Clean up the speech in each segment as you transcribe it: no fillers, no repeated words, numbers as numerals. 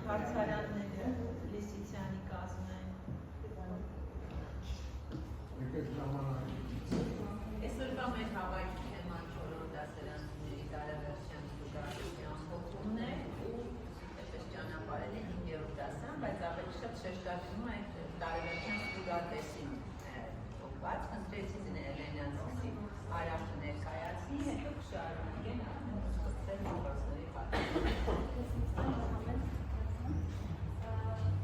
Հարցարանները Լիսիցյանի կազմն են։ Այսօրվա մեր հավաքի թեման 4-րդ դասարանների տարեվերջյան ստուգարության հոգումն է ու այդպես ճանապարհել է 5-րդ դասարան, բայց ավելի շատ շեշտադրում է տարեվերջյան ստուգատեսին հոգված, ընտրեցի Էլենյանցի Արարքը ներկայացնի, հետո կշարունակեն սկսել հոգվածների պատմությունը։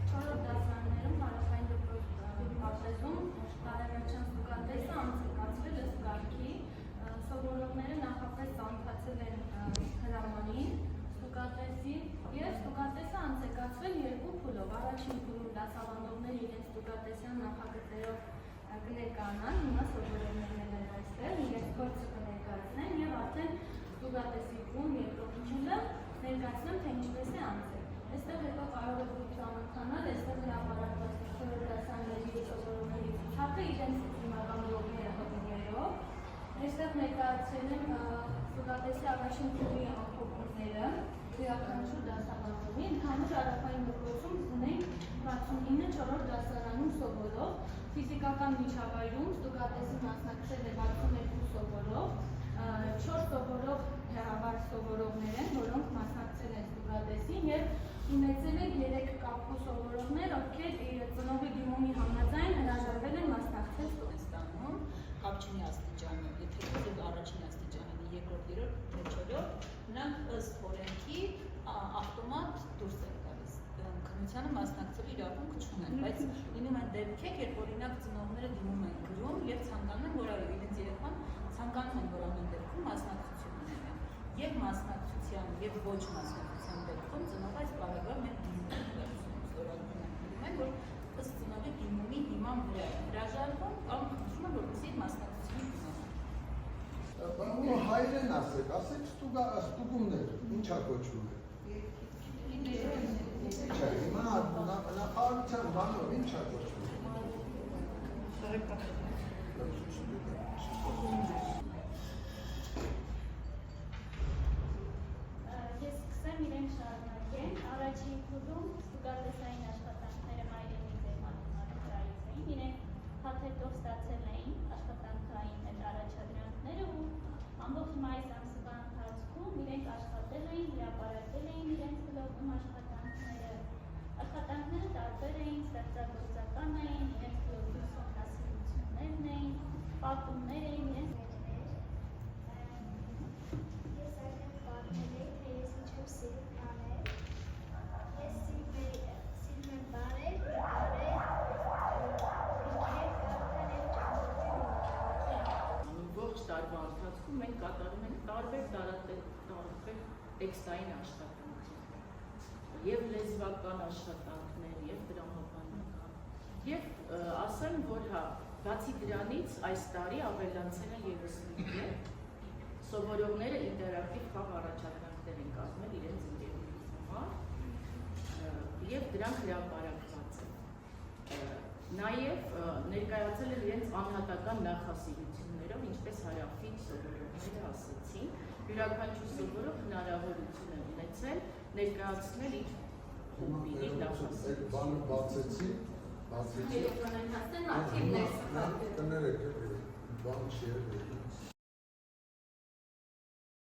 Չորրորդ դասարաններում հարավային դպրոցում տարեվերջյան ստուգատեսը անցկացվել է զգալքի, սովորողները նախապես ծանոթացել են հրամանին ստուգատեսին և ստուգատեսը անցկացվել երկու փուլով։ Առաջին փուլում դասավանդողները իրենց ստուգատեսյան նախագծերով կներկայանան, հիմա սովորողներն են այստեղ, իրենց փորձը կներկայացնեն և արդեն ստուգատեսի փուլում երկրորդ փուլը ներկայացնեմ, թե ինչպես է անցել։ Այստեղ հետո կարող եք ծանոթանալ, այստեղ հրապարակված չորրորդ դասարանների սովորողների ցուցակը իրենց հիմնական բլոգները հղումներով։ Այստեղ ներկայացրել են ստուգատեսի առաջին փուլի ամփոփումները յուրաքանչյուր դասավանդողի, ընդհանուր հարավային դպրոցում ունենք 69 չորրորդ դասարանում սովորող, ֆիզիկական միջավայրում ստուգատեսի մասնակցել է 62 սովորող, 4 սովորող հեռավար սովորողներ են, որոնք մասնակցել են ստուգատեսին և ունեցել են 3 կապու սովորողներ, ովքեր ծնողի դիմումի համաձայն հրաժարվել են մասնակցել ստանում կապ չունի աստիճանը, եթե դուք առաջին աստիճանի, երկրորդ, երրորդ, չորրորդ, նրանք ըստ օրենքի ավտոմատ դուրս են գալիս, քննությանը մասնակցելու իրավունք չունեն, բայց լինում են դեպքեր, երբ օրինակ ծնողները դիմում են գրում և ցանկանում են, որ իրենց երեխան ցանկանում են, որ ամեն դեպքում մասնակցություն ունենան, և մասնակցության և ոչ մասնակցության դեպքում ծնողը այս բարեգով մեր դիմում են ստորագրում են, որ ըստ ծնողի դիմումի հիման վրա հրաժարվում կամ խնդրում են, որպեսզի մասնակցություն ունենան։ Հայերեն ասեք ստուգումներ, ինչա կոչվում է։ Չէ, հիմա նախարարության բանով ինչա կոչվում Ես սկսեմ իրենք շարունակեն, առաջին փուլում ստուգատեսային աշխատանքները մայրենի ձեռնարկությունից էին, իրենք փաթեթով ստացել էին աշխատանքային այդ առաջադրանքները ու ամբողջ մայիս ամսվա ընթացքում իրենք աշխատել էին, հրապարակել էին իրենց բլոգում աշխատանքները տարբեր էին, ստեղծագործական էին, իրենց բլոգի ուսումնասիրություններն էին, պատումներ էին, իրենց Ես այդտեղ պատմել էի, թե ես ինչով սիրում անել։ Ես սիրում եմ բարել, Ողջ տարվա ընթացքում մենք կատարում ենք տարբեր տեքստային աշխատանքներ, և լեզվական աշխատանքներ, և դրամաբանական։ Եվ ասեմ, որ բացի դրանից այս տարի ավելացել են ևս մի կերպ, սովորողները ինտերակտիվ խաղ առաջադրանքներ են կազմել իրենց ընկերների համար և դրանք հրապարակված են։ Նաև ներկայացել են իրենց անհատական նախասիրություններով, ինչպես հարավից սովորողները ասեցին, յուրաքանչյուր սովորող հնարավորություն է ունեցել ներկայացնել իր հոբբիի նախասիրությունը։ Բացեցի։ Երբ կնեն հասնեն ակտիվներ կներեք, բան չի